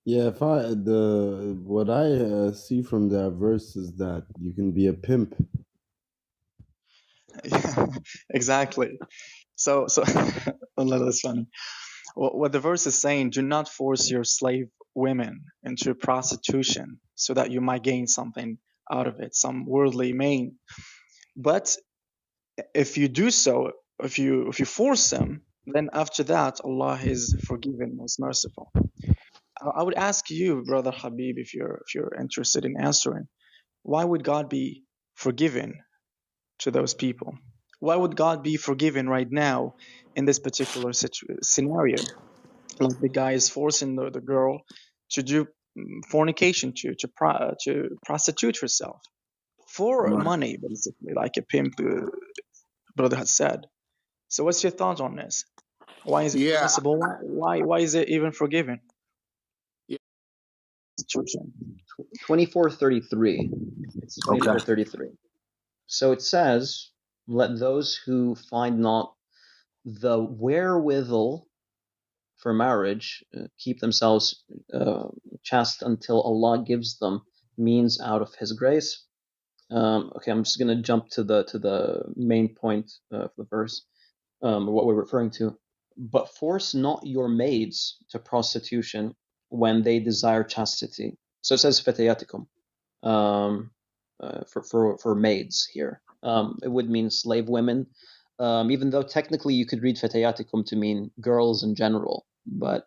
Yeah, if I the what I see from that verse is that you can be a pimp. Yeah, exactly. So Allah, that's funny. What the verse is saying: do not force your slave women into prostitution, so that you might gain something out of it, some worldly gain. But if you do so, if you force them, then after that, Allah is forgiving, most merciful. I would ask you, brother Habib, if you're interested in answering, why would God be forgiving to those people? Why would God be forgiving right now in this particular scenario? Like the guy is forcing the girl to do fornication, to prostitute herself for Right. money, basically, like a pimp brother has said. So, what's your thoughts on this? Why is it Yeah, permissible? Why is it even forgiven? yeah, 2433. It's Okay. 2433. So it says, let those who find not the wherewithal for marriage keep themselves chaste until Allah gives them means out of His grace. Okay, I'm just going to jump to the main point of the verse, what we're referring to. But force not your maids to prostitution when they desire chastity. So it says fatayatikum, for maids here. It would mean slave women, even though technically you could read fatayatikum to mean girls in general. But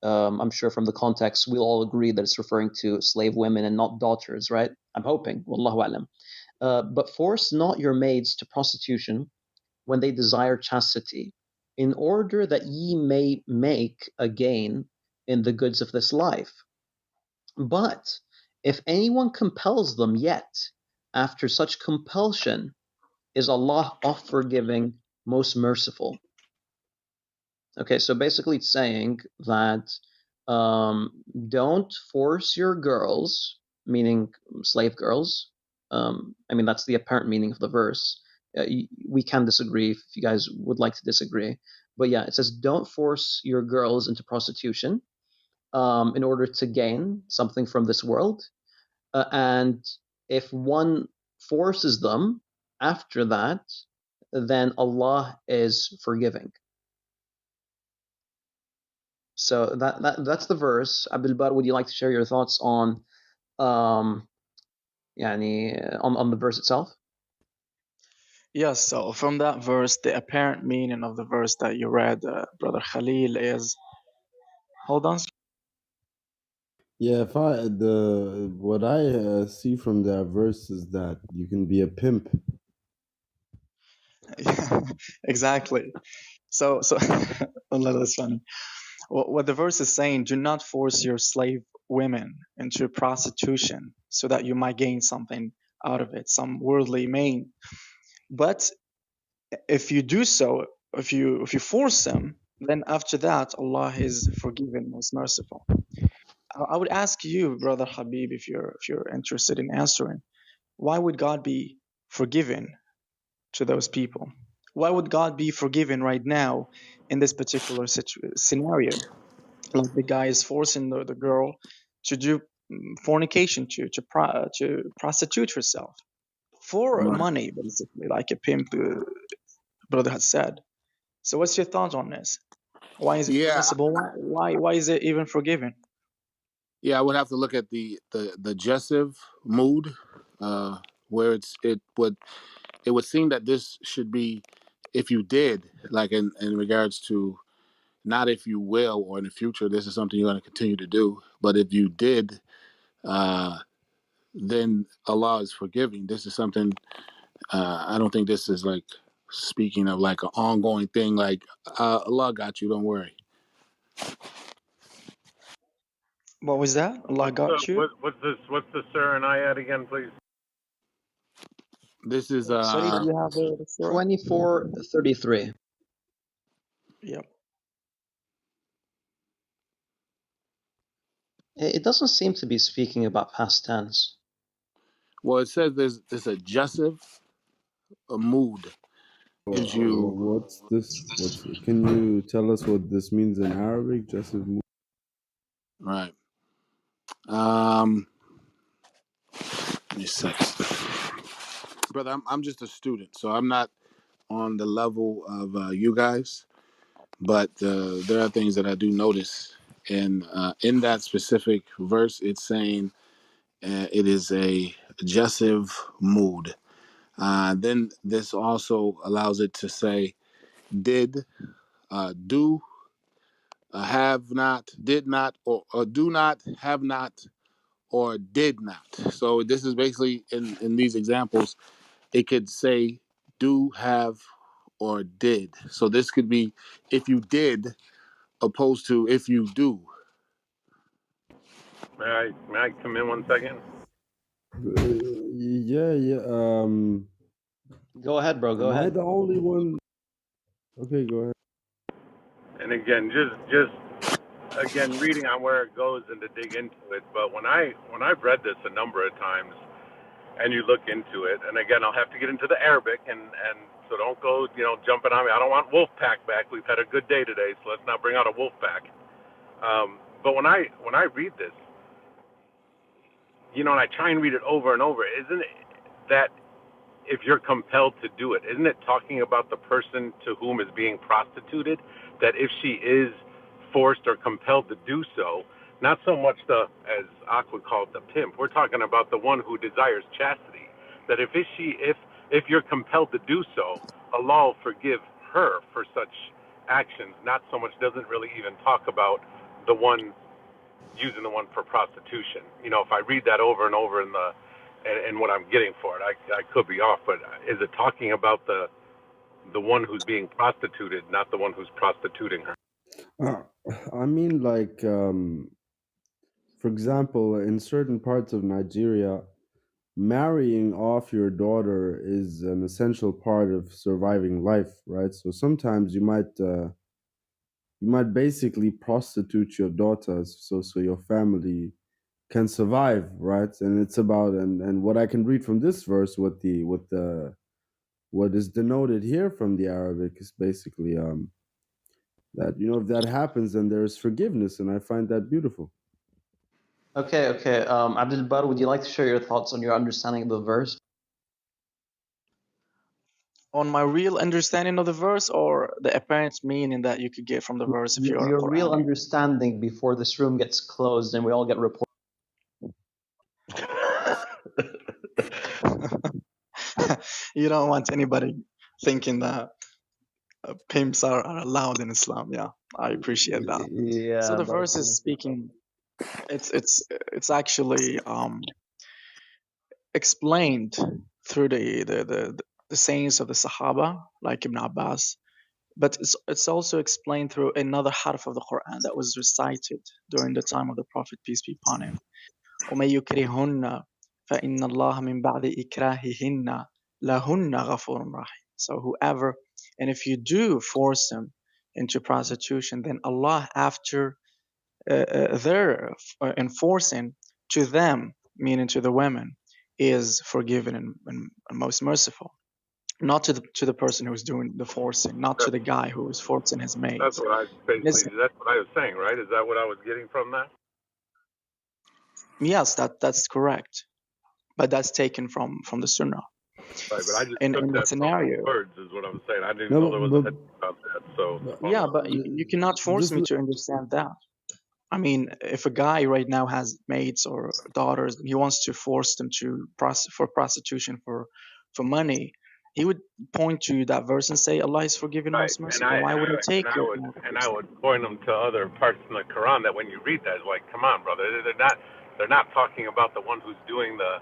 I'm sure from the context we'll all agree that it's referring to slave women and not daughters, right? I'm hoping. Wallahu alam. But force not your maids to prostitution when they desire chastity, in order that ye may make a gain in the goods of this life. But if anyone compels them yet, after such compulsion, is Allah oft forgiving, most merciful. Okay, so basically it's saying that don't force your girls, meaning slave girls. I mean, that's the apparent meaning of the verse. We can disagree if you guys would like to disagree. But yeah, it says don't force your girls into prostitution in order to gain something from this world. And if one forces them after that, then Allah is forgiving. So that's the verse. Abdul Bar, would you like to share your thoughts on um on the verse itself? Yes, so from that verse, the apparent meaning of the verse that you read, brother Khalil, is hold on. Yeah, if I the what I see from that verse is that you can be a pimp. Exactly. So Allah, that's funny. What the verse is saying: do not force your slave women into prostitution, so that you might gain something out of it, some worldly gain. But if you do so, if you force them, then after that, Allah is forgiving, most merciful. I would ask you, brother Habib, if you're interested in answering, why would God be forgiving to those people? Why would God be forgiving right now in this particular scenario? Like the guy is forcing the girl to do fornication, to prostitute herself for Right. money, basically, like a pimp brother has said. So, what's your thoughts on this? Why is it yeah, permissible? Why is it even forgiven? yeah. I would have to look at the jessive mood, where it would seem that this should be if you did, like in regards to not if you will or in the future, this is something you're going to continue to do. But if you did, uh, then Allah is forgiving. This is something I don't think this is like speaking of like an ongoing thing. Like Allah got you, don't worry. What was that? Allah got you? What's this? What's the Surah and ayat again, please? This is Sorry, do you have the surah? 2433. Yep. It doesn't seem to be speaking about past tense. well, it says there's a jessive a mood gives you What's this? Can you tell us what this means in Arabic? Just as right. Give me a sec. Brother, I'm just a student, so I'm not on the level of you guys. But there are things that I do notice. And in that specific verse, it's saying it is a adjective mood. Then this also allows it to say did, do, have not, did not, or do not, have not, or did not. So this is basically in these examples, it could say do, have, or did. So this could be if you did opposed to if you do. May I come in 1 second? Yeah, yeah. Go ahead, bro. Go Am I ahead. the only one? Okay, go ahead. And again, just again reading on where it goes and to dig into it. But when I've read this a number of times, and you look into it, and again, I'll have to get into the Arabic, and so don't go jumping on me. I don't want wolf pack back. We've had a good day today, so let's not bring out a wolf pack. But when I read this, and I try and read it over and over, isn't it that if you're compelled to do it, isn't it talking about the person to whom is being prostituted? That if she is forced or compelled to do so, not so much as Ak would call it, the pimp. We're talking about the one who desires chastity. That if you're compelled to do so, Allah will forgive her for such actions. Not so much, doesn't really even talk about the one using the one for prostitution. If I read that over and over and what I'm getting for it, I could be off, but is it talking about the one who's being prostituted, not the one who's prostituting her? Uh, I mean, like, for example, in certain parts of Nigeria, marrying off your daughter is an essential part of surviving life, right? So sometimes you might basically prostitute your daughter so your family can survive, right? And it's about and what I can read from this verse, what is denoted here from the Arabic is basically that if that happens, then there is forgiveness, and I find that beautiful. Okay, okay. Abdul Bar, would you like to share your thoughts on your understanding of the verse? On my real understanding of the verse, or the apparent meaning that you could get from the verse if you're a Your real Quranic? understanding before this room gets closed and we all get reported. You don't want anybody thinking that pimps are allowed in Islam. Yeah, I appreciate that. So Yeah, the but verse is speaking. It's actually explained through the sayings of the Sahaba, like Ibn Abbas, but it's also explained through another harf of the Quran that was recited during the time of the Prophet, peace be upon him. وَمَن يُكْرِهُنَّ فَإِنَّ اللَّهَ مِن بَعْدِ إِكْرَاهِهِنَّ لَهُنَّ غَفُورٌ رَحِيمٌ. So whoever, and if you do force them into prostitution, then Allah, after their enforcing to them, meaning to the women, is forgiving and most merciful. Not to the person who is doing the forcing, not to That's the guy who is forcing his that's maids. what I This, that's what I was saying, right? Is that what I was getting from that? yes, that's correct, but that's taken from the Sunnah. Right, but I just In took the that from the scenario, words, is what I was saying. I didn't know No, there was a head about that. So, yeah, subhanAllah. but you cannot force just me to understand that. I mean, if a guy right now has maids or daughters and he wants to force them to for prostitution for money, he would point to that verse and say, Allah is forgiving, Right, most merciful. Why would I take it? and I would point them to other parts in the Quran that when you read that, it's like, come on, brother, they're not talking about the one who's doing the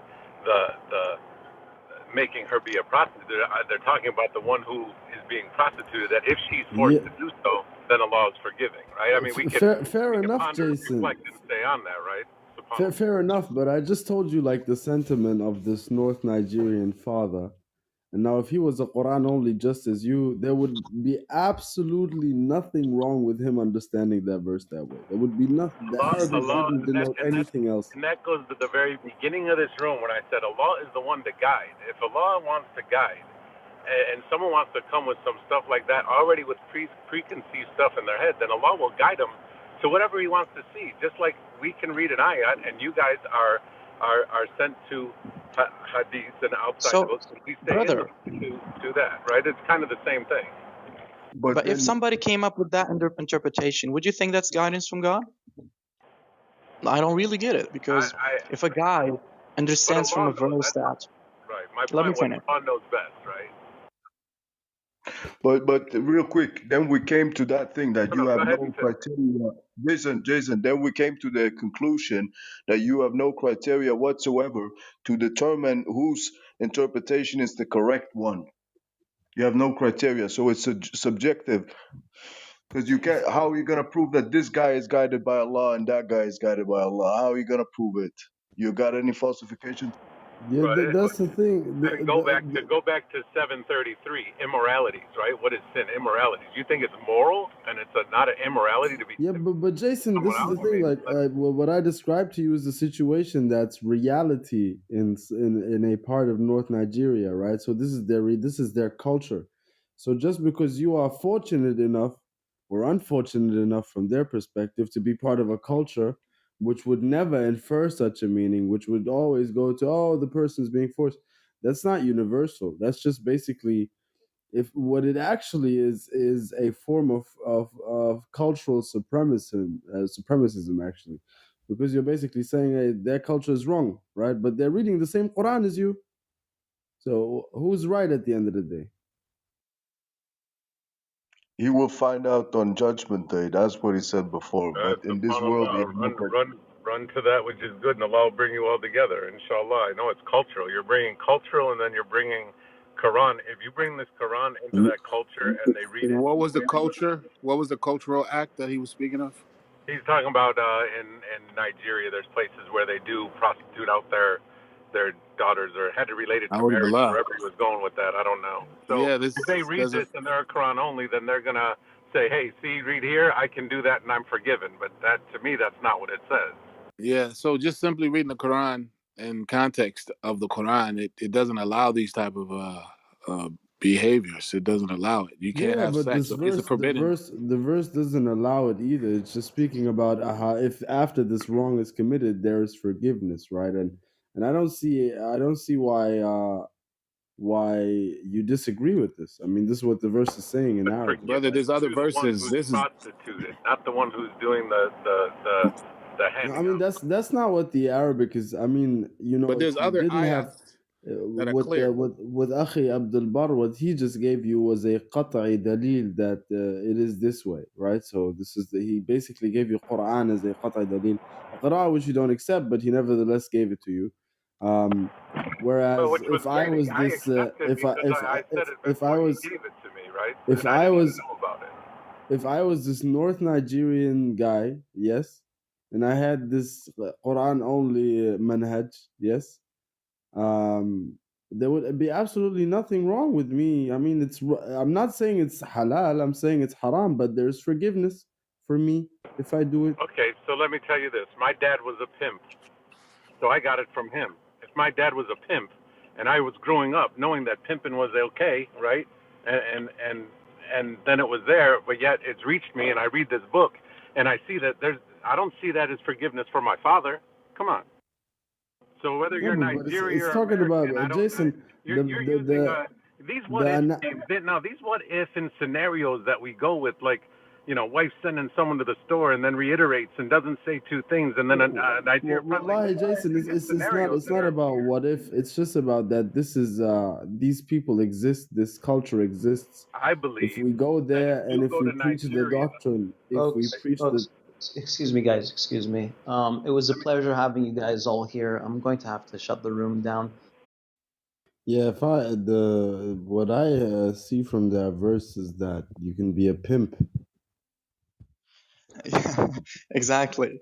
making her be a prostitute. They're talking about the one who is being prostituted. That if she's forced yeah, to do so, then Allah is forgiving, right? I mean, fair we could enough, ponder and Jason. reflect and stay on that, right? SubhanAllah. Fair enough, but I just told you like the sentiment of this North Nigerian father. And now, if he was a Quran only just as you, there would be absolutely nothing wrong with him understanding that verse that way. There would be nothing. The Arabic Allah, wouldn't denote anything else. and that goes to the very beginning of this room when I said Allah is the one to guide. If Allah wants to guide, and someone wants to come with some stuff like that already with preconceived stuff in their head, then Allah will guide them So whatever he wants to see, just like we can read an ayat, and you guys are sent to hadith and outside the So, books, and we stay in the brother, book to that, right? It's kind of the same thing. But but if then somebody came up with that interpretation, would you think that's guidance from God? I don't really get it, because I if a guy but understands from Allah a knows. verse That's that, right. My let me point was finish. Allah knows best, right? but real quick, then we came to that thing that No, you no, go have ahead and no finish. criteria. Jason, then we came to the conclusion that you have no criteria whatsoever to determine whose interpretation is the correct one. You have no criteria, so it's subjective. Because you can't. How are you gonna prove that this guy is guided by Allah and that guy is guided by Allah? How are you gonna prove it? You got any falsification? Yeah, that's the thing. Then go back to 733 immoralities, right? What is sin? Immoralities. You think it's moral and it's not an immorality to be yeah, but Jason, someone this is else? the I thing. mean, Like, what I described to you is the situation that's reality in a part of North Nigeria, right? So this is their culture. So just because you are fortunate enough or unfortunate enough from their perspective to be part of a culture which would never infer such a meaning, which would always go to, oh, the person's being forced. That's not universal. That's just basically, if what it actually is a form of cultural supremacism actually, because you're basically saying, hey, their culture is wrong, right? But they're reading the same Quran as you. So who's right at the end of the day? He will find out on Judgment Day. That's what he said before. But in this world, he subhanAllah, has no run to that which is good, and Allah will bring you all together, inshallah. I know it's cultural. You're bringing cultural, and then you're bringing Quran. If you bring this Quran into that culture and they read it, What was the culture? What was the cultural act that he was speaking of? he's talking about in Nigeria. There's places where they do prostitute out their daughters, or had to relate it to A'udhu marriage. billah. Wherever he was going with that, I don't know. So Yeah, if they read there's a this and they're Quran only, then they're gonna say, "Hey, see, read here. I can do that, and I'm forgiven." But that, to me, that's not what it says. yeah. So just simply reading the Quran in context of the Quran, it doesn't allow these type of behaviors. It doesn't allow it. You can't Yeah, have but sex. this So it's a verse, forbidden. the verse doesn't allow it either. It's just speaking about how if after this wrong is committed, there is forgiveness, right? And I don't see why you disagree with this. I mean, this is what the verse is saying in But Arabic. Brother, forgiveness there's other to the one verses. who's This is, prostituted, not the one who's doing the No, I handing mean, out. that's not what the Arabic is. I mean, you know, but if there's you other didn't have ayats that are clear. with Akhi Abdul Bar, what he just gave you was a qat'i dalil that it is this way, right? So this is he basically gave you Quran as a qat'i dalil, a qira'ah which you don't accept, but he nevertheless gave it to you. Um, Well, whereas which was if I great. was I this, accepted because I said it if I before he was gave it to me, right? if And I I didn't even was know about it. if I was this North Nigerian guy, yes, and I had this Quran only manhaj, yes, there would be absolutely nothing wrong with me. I mean, I'm not saying it's halal, I'm saying it's haram, but there's forgiveness for me if I do it. Okay, so let me tell you this. My dad was a pimp, so I got it from him. If my dad was a pimp, and I was growing up knowing that pimping was okay, right? And then it was there, but yet it's reached me, and I read this book, and I see that I don't see that as forgiveness for my father. Come on. So whether Yeah, you're but Nigeria it's or talking about American, I don't. Jason, You're using these what the if ana- games. Now these what if in scenarios that we go with, like, wife sending someone to the store and then reiterates and doesn't say two things, and then a Nigerian president. Wallahi, Jason, Scenarios it's that not are. about what if. It's just about that this is these people exist, this culture exists. I If believe we go that if there and you if go we to preach the Nigeria, doctrine, if we Folks, preach the excuse me, guys, excuse me. It was a pleasure having you guys all here. I'm going to have to shut the room down. yeah, if I the what I see from that verse is that you can be a pimp. Exactly.